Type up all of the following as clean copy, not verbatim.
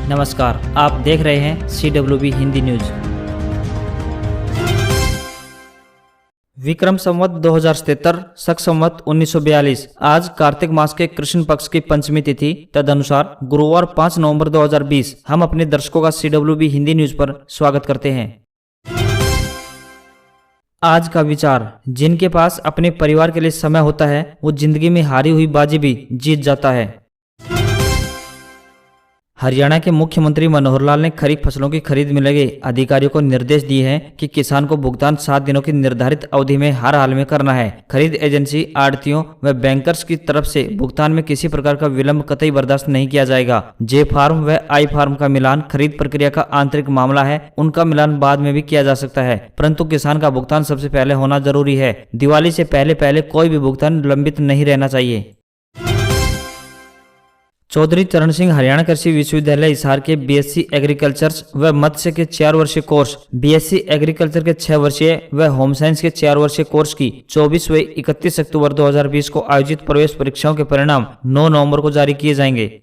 नमस्कार, आप देख रहे हैं CWB हिंदी न्यूज। विक्रम संवत 2077 शक संवत 1942 आज कार्तिक मास के कृष्ण पक्ष की पंचमी तिथि तदनुसार गुरुवार 5 नवंबर 2020 हम अपने दर्शकों का CWB हिंदी न्यूज पर स्वागत करते हैं। आज का विचार, जिनके पास अपने परिवार के लिए समय होता है वो जिंदगी में हारी हुई बाजी भी जीत जाता है। हरियाणा के मुख्यमंत्री मनोहर लाल ने खरीफ फसलों की खरीद में लगे अधिकारियों को निर्देश दिए हैं कि किसान को भुगतान 7 दिनों की निर्धारित अवधि में हर हाल में करना है। खरीद एजेंसी, आड़तियों व बैंकर्स की तरफ से भुगतान में किसी प्रकार का विलंब कतई बर्दाश्त नहीं किया जाएगा। जे फार्म व आई फार्म का मिलान खरीद प्रक्रिया का आंतरिक मामला है, उनका मिलान बाद में भी किया जा सकता है, परंतु किसान का भुगतान सबसे पहले होना जरूरी है। दिवाली से पहले कोई भी भुगतान लंबित नहीं रहना चाहिए। चौधरी चरण सिंह हरियाणा कृषि विश्वविद्यालय हिसार के BSc एग्रीकल्चर व मत्स्य के 4 वर्षीय कोर्स, BSc एग्रीकल्चर के 6 वर्षीय व होम साइंस के 4 वर्षीय कोर्स की 24 व 31 अक्टूबर 2020 को आयोजित प्रवेश परीक्षाओं के परिणाम 9 नवंबर को जारी किए जाएंगे।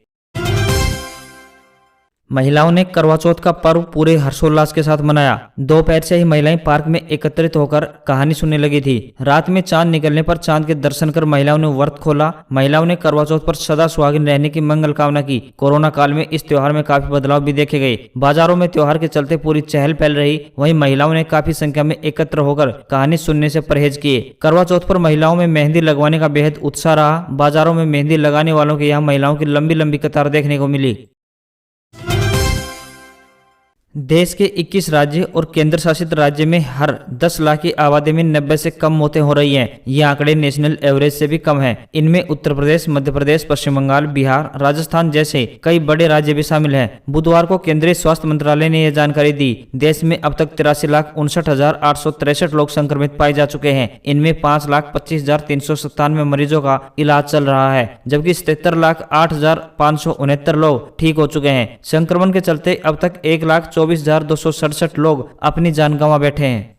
महिलाओं ने करवा चौथ का पर्व पूरे हर्षोल्लास के साथ मनाया। दोपहर से ही महिलाएं पार्क में एकत्रित होकर कहानी सुनने लगी थी। रात में चांद निकलने पर चांद के दर्शन कर महिलाओं ने व्रत खोला। महिलाओं ने करवा चौथ पर सदा सुहागिन रहने की मंगल कामना की। कोरोना काल में इस त्योहार में काफी बदलाव भी देखे गए। बाजारों में त्योहार के चलते पूरी चहल पहल रही। वहीं महिलाओं ने काफी संख्या में एकत्र होकर कहानी सुनने से परहेज किए। करवा चौथ पर महिलाओं में मेहंदी लगवाने का बेहद उत्साह रहा। बाजारों में मेहंदी लगाने वालों के यहाँ महिलाओं की लंबी लंबी कतार देखने को मिली। देश के 21 राज्य और केंद्र शासित राज्य में हर 10 लाख की आबादी में 90 से कम मौतें हो रही हैं। ये आंकड़े नेशनल एवरेज से भी कम हैं। इनमें उत्तर प्रदेश, मध्य प्रदेश, पश्चिम बंगाल, बिहार, राजस्थान जैसे कई बड़े राज्य भी शामिल हैं। बुधवार को केंद्रीय स्वास्थ्य मंत्रालय ने यह जानकारी दी। देश में अब तक 83,59,863 लोग संक्रमित पाए जा चुके हैं। इनमें 5,25,397 मरीजों का इलाज चल रहा है, जबकि 77,08,569 लोग ठीक हो चुके हैं। संक्रमण के चलते अब तक 1,24,267 लोग अपनी जान गंवा बैठे हैं।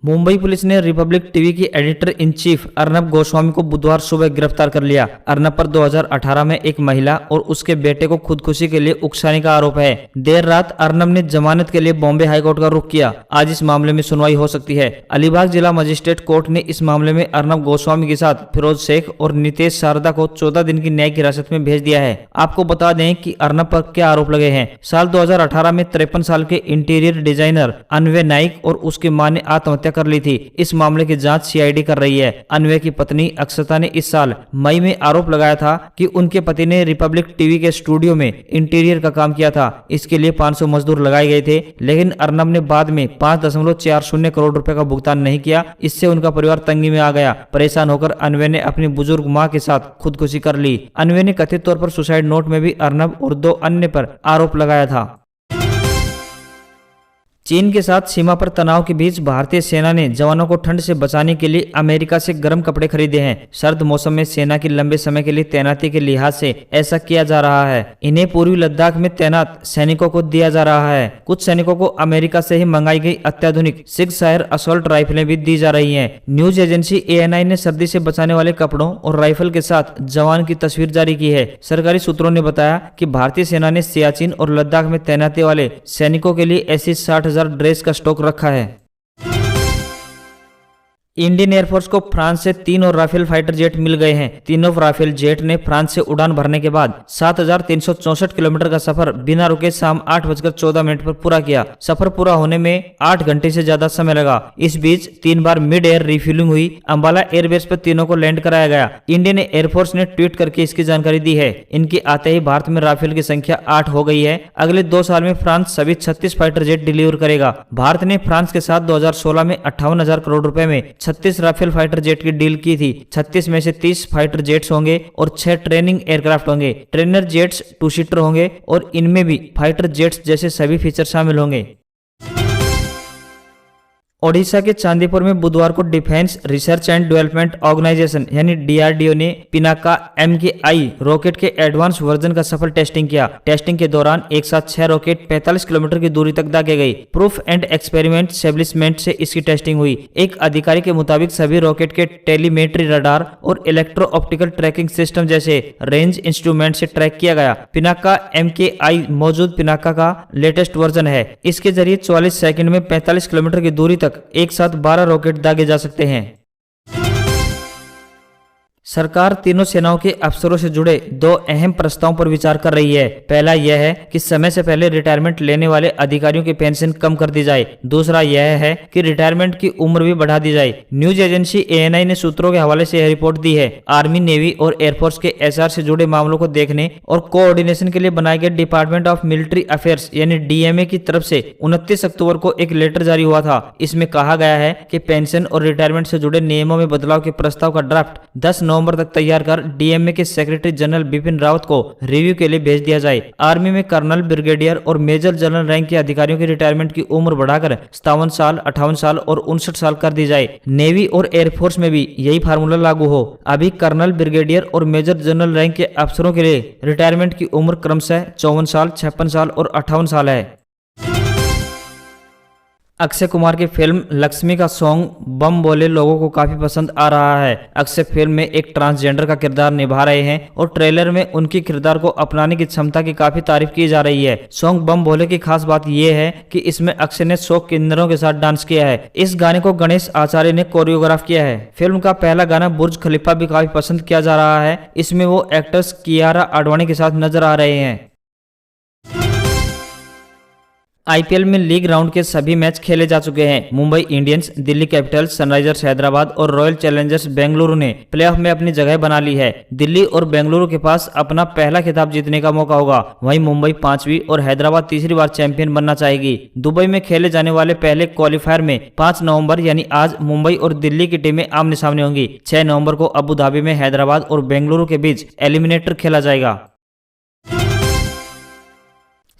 मुंबई पुलिस ने रिपब्लिक टीवी की editor in chief Arnab Goswami को बुधवार सुबह गिरफ्तार कर लिया। अर्नब पर 2018 में एक महिला और उसके बेटे को खुदकुशी के लिए उकसाने का आरोप है। देर रात अर्नब ने जमानत के लिए बॉम्बे हाईकोर्ट का रुख किया। आज इस मामले में सुनवाई हो सकती है। अलीबाग जिला मजिस्ट्रेट कोर्ट ने इस मामले में अर्नब गोस्वामी के साथ फिरोज शेख और नितेश शारदा को 14 दिन की न्यायिक हिरासत में भेज दिया है। आपको बता दें कि अर्नब पर क्या आरोप लगे हैं। साल 2018 में 53 साल के इंटीरियर डिजाइनर अन्वय नाइक और उसकी मां ने आत्महत्या कर ली थी। इस मामले की जांच CID कर रही है। अन्वय की पत्नी अक्षता ने इस साल मई में आरोप लगाया था कि उनके पति ने रिपब्लिक टीवी के स्टूडियो में इंटीरियर का काम किया था। इसके लिए 500 मजदूर लगाए गए थे, लेकिन अर्नब ने बाद में 5.40 करोड़ रुपए का भुगतान नहीं किया। इससे उनका परिवार तंगी में आ गया। परेशान होकर अन्वय ने अपनी बुजुर्ग मां के साथ खुदकुशी कर ली। अन्वय ने कथित तौर पर सुसाइड नोट में भी अर्नब और 2 अन्य पर आरोप लगाया था। चीन के साथ सीमा पर तनाव के बीच भारतीय सेना ने जवानों को ठंड से बचाने के लिए अमेरिका से गर्म कपड़े खरीदे हैं। सर्द मौसम में सेना की लंबे समय के लिए तैनाती के लिहाज से ऐसा किया जा रहा है। इन्हें पूर्वी लद्दाख में तैनात सैनिकों को दिया जा रहा है। कुछ सैनिकों को अमेरिका से ही मंगाई गई अत्याधुनिक सिक्स-फायर असॉल्ट राइफलें भी दी जा रही है। न्यूज एजेंसी ANI ने सर्दी से बचाने वाले कपड़ों और राइफल के साथ जवान की तस्वीर जारी की है। सरकारी सूत्रों ने बताया कि भारतीय सेना ने सियाचिन और लद्दाख में तैनाती वाले सैनिकों के लिए ऐसी 60,000 ड्रेस का स्टॉक रखा है। इंडियन एयरफोर्स को फ्रांस से 3 और राफेल फाइटर जेट मिल गए हैं। तीनों राफेल जेट ने फ्रांस से उड़ान भरने के बाद 7,364 किलोमीटर का सफर बिना रुके शाम 8:14 पर पूरा किया। सफर पूरा होने में 8 घंटे से ज्यादा समय लगा। इस बीच 3 बार मिड एयर रिफ्यूलिंग हुई। अंबाला एयरबेस पर तीनों को लैंड कराया गया। इंडियन एयरफोर्स ने ट्वीट करके इसकी जानकारी दी है। इनके आते ही भारत में राफेल की संख्या 8 हो गई है। अगले 2 साल में फ्रांस सभी 36 फाइटर जेट डिलीवर करेगा। भारत ने फ्रांस के साथ 2016 में 58,000 करोड़ रुपए में 36 राफेल फाइटर जेट की डील की थी। 36 में से 30 फाइटर जेट्स होंगे और 6 ट्रेनिंग एयरक्राफ्ट होंगे। ट्रेनर जेट्स 2 सीटर होंगे और इनमें भी फाइटर जेट्स जैसे सभी फीचर शामिल होंगे। ओडिशा के चांदीपुर में बुधवार को defence research and development organisation यानी डीआरडीओ ने पिनाका MKI रॉकेट के एडवांस वर्जन का सफल टेस्टिंग किया। टेस्टिंग के दौरान एक साथ 6 रॉकेट 45 किलोमीटर की दूरी तक दागे गई। प्रूफ एंड एक्सपेरिमेंट एस्टेब्लिशमेंट से इसकी टेस्टिंग हुई। एक अधिकारी के मुताबिक सभी रॉकेट के टेलीमेट्री रडार और इलेक्ट्रो ऑप्टिकल ट्रैकिंग सिस्टम जैसे रेंज इंस्ट्रूमेंट से ट्रैक किया गया। पिनाका MKI मौजूद पिनाका का लेटेस्ट वर्जन है। इसके जरिए 44 सेकंड में 45 किलोमीटर की दूरी तक एक साथ 12 रॉकेट दागे जा सकते हैं। सरकार तीनों सेनाओं के अफसरों से जुड़े 2 अहम प्रस्तावों पर विचार कर रही है। पहला यह है कि समय से पहले रिटायरमेंट लेने वाले अधिकारियों की पेंशन कम कर दी जाए। दूसरा यह है कि रिटायरमेंट की उम्र भी बढ़ा दी जाए। न्यूज एजेंसी ANI ने सूत्रों के हवाले से यह रिपोर्ट दी है। आर्मी, नेवी और एयरफोर्स के SR से जुड़े मामलों को देखने और कोऑर्डिनेशन के लिए बनाए गए डिपार्टमेंट ऑफ मिलिट्री अफेयर्स यानी DMA की तरफ से 29 अक्टूबर को एक लेटर जारी हुआ था। इसमें कहा गया है कि पेंशन और रिटायरमेंट से जुड़े नियमों में बदलाव के प्रस्ताव का ड्राफ्ट 10 नवंबर तक तैयार कर DMA के सेक्रेटरी जनरल बिपिन रावत को रिव्यू के लिए भेज दिया जाए। आर्मी में कर्नल, ब्रिगेडियर और मेजर जनरल रैंक के अधिकारियों की रिटायरमेंट की उम्र बढ़ाकर 57 साल, 58 साल और 59 साल कर दी जाए। नेवी और एयरफोर्स में भी यही फार्मूला लागू हो। अभी कर्नल, ब्रिगेडियर और मेजर जनरल रैंक के अफसरों के लिए रिटायरमेंट की उम्र क्रमशः 54 साल, 56 साल और 58 साल है। अक्षय कुमार की फिल्म लक्ष्मी का सॉन्ग बम बोले लोगों को काफी पसंद आ रहा है। अक्षय फिल्म में एक ट्रांसजेंडर का किरदार निभा रहे हैं और ट्रेलर में उनकी किरदार को अपनाने की क्षमता की काफी तारीफ की जा रही है। सॉन्ग बम बोले की खास बात यह है कि इसमें अक्षय ने शोक किन्नरों के साथ डांस किया है। इस गाने को गणेश आचार्य ने कोरियोग्राफ किया है। फिल्म का पहला गाना बुर्ज खलीफा भी काफी पसंद किया जा रहा है। इसमें वो एक्ट्रेस कियारा आडवाणी के साथ नजर आ रहे हैं। IPL में लीग राउंड के सभी मैच खेले जा चुके हैं। Mumbai Indians, Delhi Capitals, Sunrisers Hyderabad और रॉयल चैलेंजर्स बेंगलुरु ने प्लेऑफ में अपनी जगह बना ली है। दिल्ली और बेंगलुरु के पास अपना पहला खिताब जीतने का मौका होगा। वहीं मुंबई 5वीं और हैदराबाद तीसरी बार चैंपियन बनना चाहेगी। दुबई में खेले जाने वाले पहले क्वालिफायर में 5 नवंबर यानी आज मुंबई और दिल्ली की टीमें आमने सामने होंगी। 6 नवंबर को अबू धाबी में हैदराबाद और बेंगलुरु के बीच एलिमिनेटर खेला जाएगा।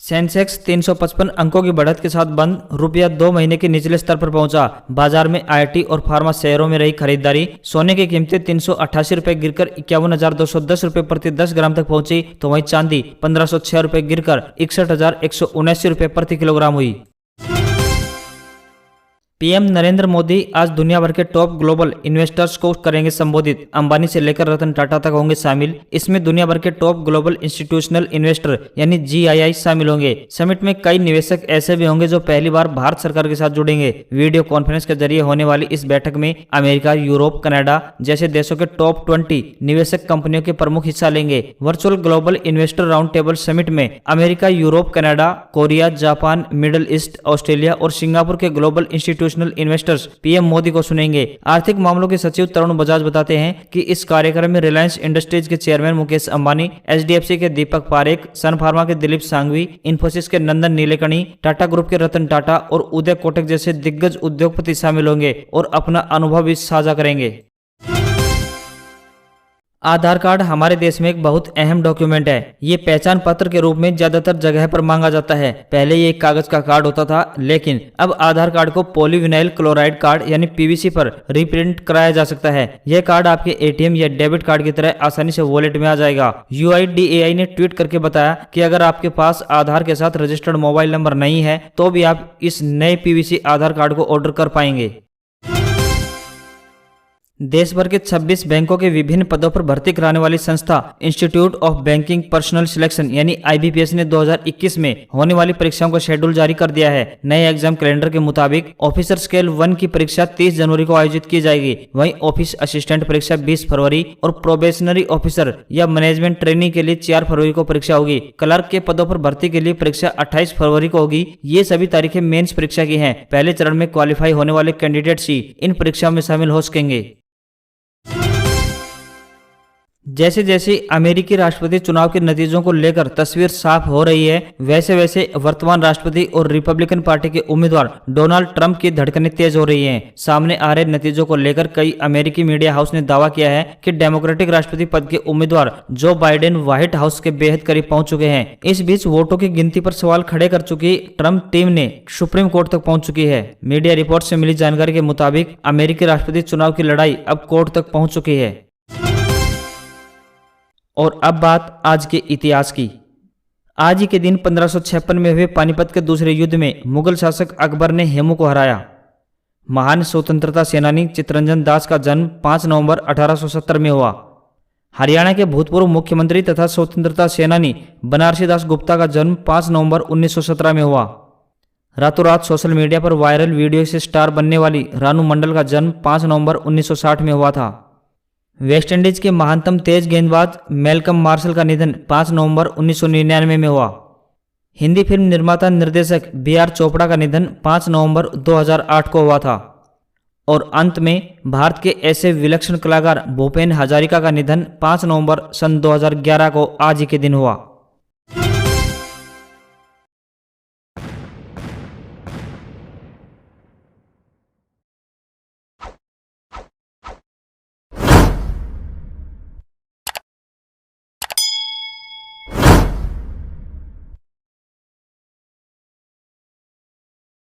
सेंसेक्स 355 अंकों की बढ़त के साथ बंद, रुपया 2 महीने के निचले स्तर पर पहुंचा। बाजार में IT और फार्मा शेयरों में रही खरीदारी। सोने की कीमतें 388 रुपए गिरकर 51,210 रुपए प्रति 10 ग्राम तक पहुंची, तो वहीं चांदी 1506 रुपए गिरकर 61,179 रुपए प्रति किलोग्राम हुई। PM नरेंद्र मोदी आज दुनिया भर के टॉप ग्लोबल इन्वेस्टर्स को करेंगे संबोधित। अंबानी से लेकर रतन टाटा तक होंगे शामिल। इसमें दुनिया भर के टॉप ग्लोबल इंस्टीट्यूशनल इन्वेस्टर यानी GII शामिल होंगे। समिट में कई निवेशक ऐसे भी होंगे जो पहली बार भारत सरकार के साथ जुड़ेंगे। वीडियो कॉन्फ्रेंस के जरिए होने वाली इस बैठक में अमेरिका, यूरोप, कनाडा जैसे देशों के टॉप 20 निवेशक कंपनियों के प्रमुख हिस्सा लेंगे। Virtual global investor round table summit में America, Europe, Canada, Korea, Japan, Middle East, Australia और सिंगापुर के global institutional investors PM Modi को सुनेंगे। आर्थिक मामलों के सचिव तरुण बजाज बताते हैं कि इस कार्यक्रम में रिलायंस इंडस्ट्रीज के चेयरमैन मुकेश अंबानी, HDFC के दीपक पारेख, सन फार्मा के दिलीप सांघवी, इन्फोसिस के नंदन नीलेकणी, टाटा ग्रुप के रतन टाटा और उदय कोटक जैसे दिग्गज उद्योगपति शामिल होंगे और अपना अनुभव भी साझा करेंगे। आधार कार्ड हमारे देश में एक बहुत अहम डॉक्यूमेंट है। ये पहचान पत्र के रूप में ज्यादातर जगह पर मांगा जाता है। पहले ये एक कागज का कार्ड होता था, लेकिन अब आधार कार्ड को पॉलीविनाइल क्लोराइड कार्ड यानी PVC पर रिप्रिंट कराया जा सकता है। यह कार्ड आपके ATM या डेबिट कार्ड की तरह आसानी से वॉलेट में आ जाएगा। UIDAI ने ट्वीट करके बताया कि अगर आपके पास आधार के साथ रजिस्टर्ड मोबाइल नंबर नहीं है तो भी आप इस नए PVC आधार कार्ड को ऑर्डर कर पाएंगे। देश भर के 26 बैंकों के विभिन्न पदों पर भर्ती कराने वाली संस्था institute of banking personal selection यानी IBPS ने 2021 में होने वाली परीक्षाओं का शेड्यूल जारी कर दिया है। नए एग्जाम कैलेंडर के मुताबिक ऑफिसर स्केल 1 की परीक्षा 30 जनवरी को आयोजित की जाएगी। वहीं ऑफिस असिस्टेंट परीक्षा 20 फरवरी और प्रोबेशनरी ऑफिसर या मैनेजमेंट ट्रेनिंग के लिए 4 फरवरी को परीक्षा होगी। क्लर्क के पदों पर भर्ती के लिए परीक्षा 28 फरवरी को होगी। ये सभी तारीखें मेंस परीक्षा की हैं। पहले चरण में क्वालिफाई होने वाले कैंडिडेट्स ही इन परीक्षाओं में शामिल हो सकेंगे। जैसे जैसे अमेरिकी राष्ट्रपति चुनाव के नतीजों को लेकर तस्वीर साफ हो रही है, वैसे वैसे वर्तमान राष्ट्रपति और रिपब्लिकन पार्टी के उम्मीदवार डोनाल्ड ट्रंप की धड़कनें तेज हो रही हैं। सामने आ रहे नतीजों को लेकर कई अमेरिकी मीडिया हाउस ने दावा किया है कि डेमोक्रेटिक राष्ट्रपति पद के उम्मीदवार जो बाइडेन व्हाइट हाउस के बेहद करीब पहुंच चुके हैं। इस बीच वोटों की गिनती पर सवाल खड़े कर चुकी ट्रंप टीम ने सुप्रीम कोर्ट तक पहुंच चुकी है। मीडिया रिपोर्ट से मिली जानकारी के मुताबिक अमेरिकी राष्ट्रपति चुनाव की लड़ाई अब कोर्ट तक पहुंच चुकी है। और अब बात आज के इतिहास की। आज ही के दिन 1556 में हुए पानीपत के दूसरे युद्ध में मुगल शासक अकबर ने हेमू को हराया। महान स्वतंत्रता सेनानी चित्तरंजन दास का जन्म 5 नवंबर 1870 में हुआ। हरियाणा के भूतपूर्व मुख्यमंत्री तथा स्वतंत्रता सेनानी बनारसी दास गुप्ता का जन्म 5 नवंबर 1917 में हुआ। रातों रात सोशल मीडिया पर वायरल वीडियो से स्टार बनने वाली रानू मंडल का जन्म 5 नवंबर 1960 में हुआ था। वेस्टइंडीज के महानतम तेज गेंदबाज मैल्कम मार्शल का निधन 5 नवंबर 1999 में हुआ। हिंदी फिल्म निर्माता निर्देशक B.R. चोपड़ा का निधन 5 नवंबर 2008 को हुआ था। और अंत में भारत के ऐसे विलक्षण कलाकार भूपेन हजारिका का निधन 5 नवंबर सन 2011 को आज ही के दिन हुआ।